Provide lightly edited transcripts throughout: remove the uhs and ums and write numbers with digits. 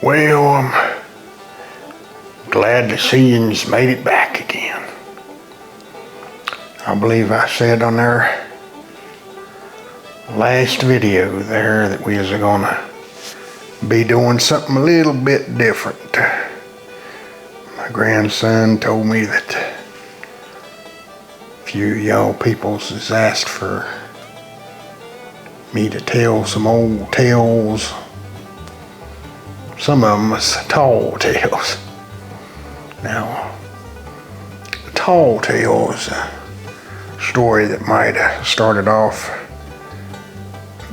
Well, I'm glad to see you's made it back again. I believe I said on our last video there that we was gonna be doing something a little bit different. My grandson told me that a few of y'all peoples has asked for me to tell some old tales. Some of them was tall tales. Now, the tall tale is a story that might have started off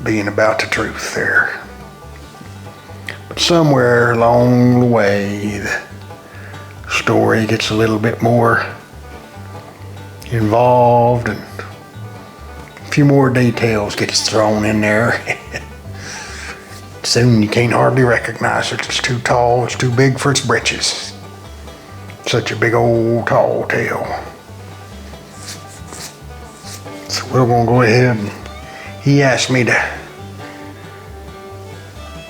being about the truth there. But somewhere along the way, the story gets a little bit more involved and a few more details gets thrown in there. Soon you can't hardly recognize it. It's too tall, it's too big for its britches. Such a big old tall tale. So we're gonna go ahead and he asked me to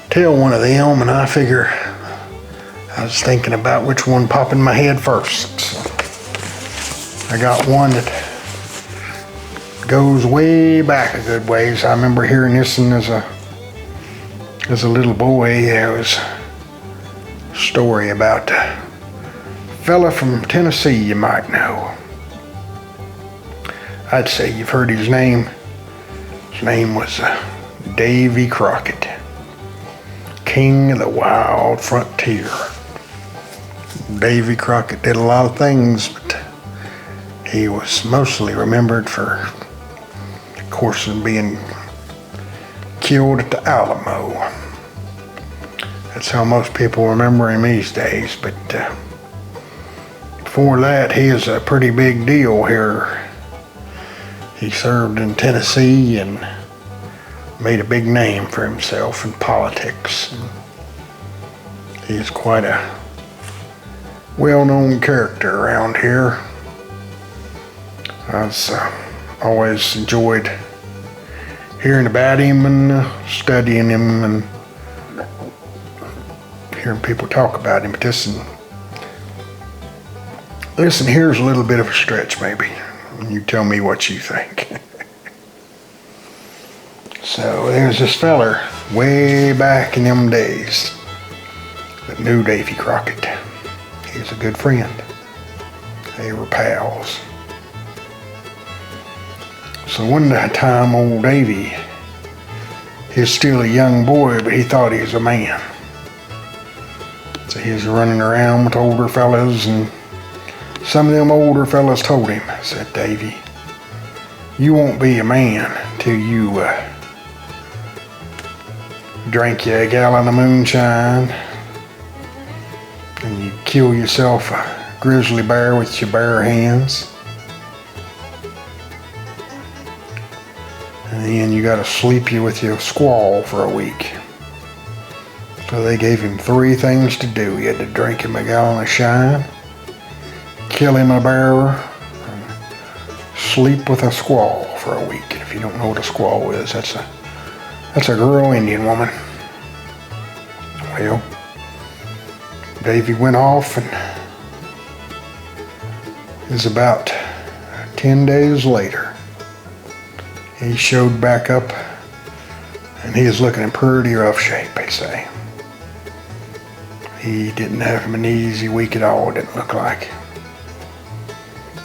tell one of them, and I figure I was thinking about which one popped in my head first. So I got one that goes way back a good ways. I remember hearing this one as a little boy. There was a story about a fella from Tennessee you might know. I'd say you've heard his name. His name was Davy Crockett, king of the wild frontier. Davy Crockett did a lot of things, but he was mostly remembered for, of course, being killed at the Alamo. That's how most people remember him these days, but before that, he is a pretty big deal here. He served in Tennessee and made a big name for himself in politics. He is quite a well-known character around here. I've always enjoyed hearing about him and studying him and hearing people talk about him. But listen, here's a little bit of a stretch maybe. You tell me what you think. So there's this feller way back in them days that knew Davy Crockett. He was a good friend. They were pals. So one time old Davy, he was still a young boy, but he thought he was a man. So he was running around with older fellas, and some of them older fellas told him, said, Davy, you won't be a man till you drink you a gallon of moonshine and you kill yourself a grizzly bear with your bare hands. And then you gotta sleep you with your squaw for a week. So they gave him 3 things to do. He had to drink him a gallon of shine, kill him a bear, and sleep with a squaw for a week. And if you don't know what a squaw is, that's a girl Indian woman. Well, Davy went off, and it was about 10 days later. He showed back up, and he was looking in pretty rough shape, they say. He didn't have an easy week at all, it didn't look like.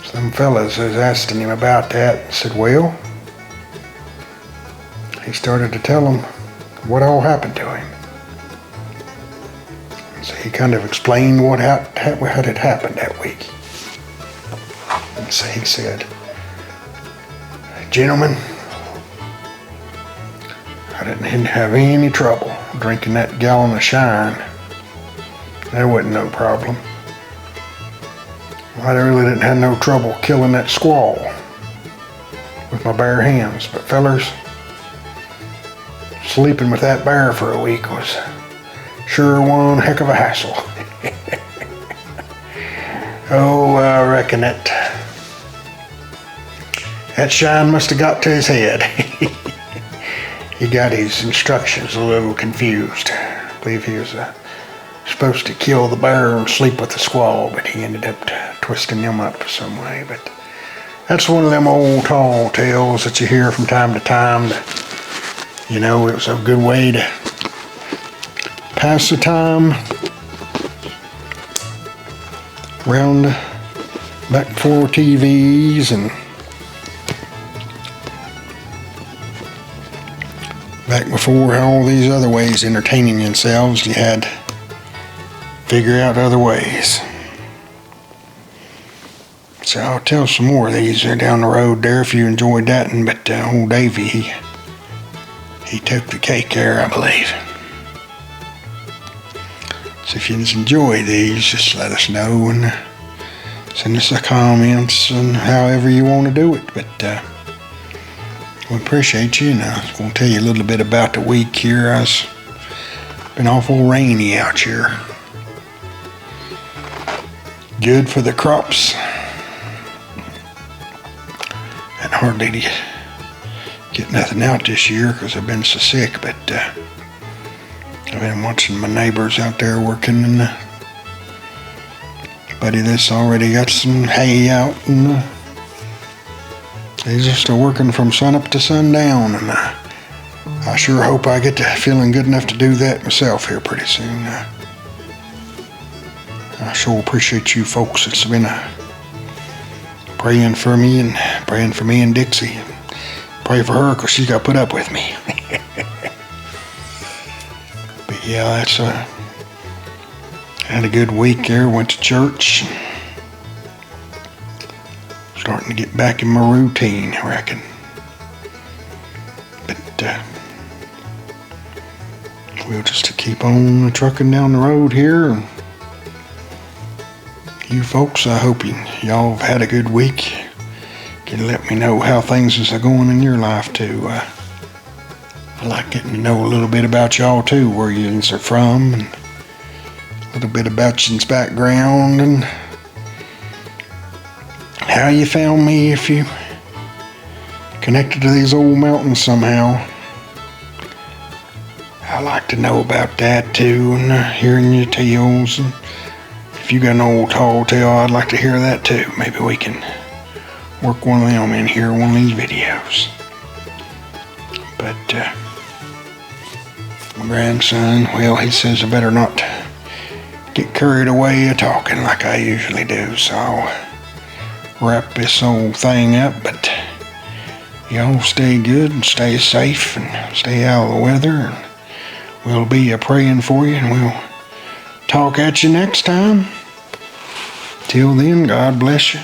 Some fellas was asking him about that and said, well, he started to tell them what all happened to him. So he kind of explained what had happened that week. And so he said, gentlemen, I didn't have any trouble drinking that gallon of shine. That wasn't no problem. I really didn't have no trouble killing that squaw with my bare hands. But fellers, sleeping with that bear for a week was sure one heck of a hassle. Oh, I reckon that shine must have got to his head. He got his instructions a little confused. I believe he was supposed to kill the bear and sleep with the squaw, but he ended up twisting them up some way. But that's one of them old tall tales that you hear from time to time. You know, it was a good way to pass the time around back before TVs and back before all these other ways of entertaining themselves. You had to figure out other ways. So I'll tell some more of these down the road there if you enjoyed that. But old Davy, he took the cake there, I believe. So if you enjoy these, just let us know and send us the comments and however you want to do it. But we appreciate you, and I was going to tell you a little bit about the week here. It's been awful rainy out here. Good for the crops. And hardly get nothing out this year because I've been so sick, but I've been watching my neighbors out there working, and buddy that's already got some hay out, and they just are working from sun up to sundown, and I sure hope I get to feeling good enough to do that myself here pretty soon. I sure appreciate you folks that's been praying for me and Dixie. Pray for her because she's got to put up with me. But yeah, that's had a good week there. Went to church. Starting to get back in my routine, I reckon. But we'll just keep on trucking down the road here. You folks, I hope y'all have had a good week. Can let me know how things is going in your life too. I like getting to know a little bit about y'all too, where you are from, and a little bit about your background and how you found me, if you connected to these old mountains somehow. I like to know about that too, and hearing your tales. And if you got an old tall tale, I'd like to hear that too. Maybe we can work one of them in here, one of these videos. But my grandson, well, he says I better not get carried away talking like I usually do, so I'll wrap this whole thing up. But y'all stay good and stay safe and stay out of the weather, and we'll be praying for you, and we'll talk at you next time. Till then, God bless you.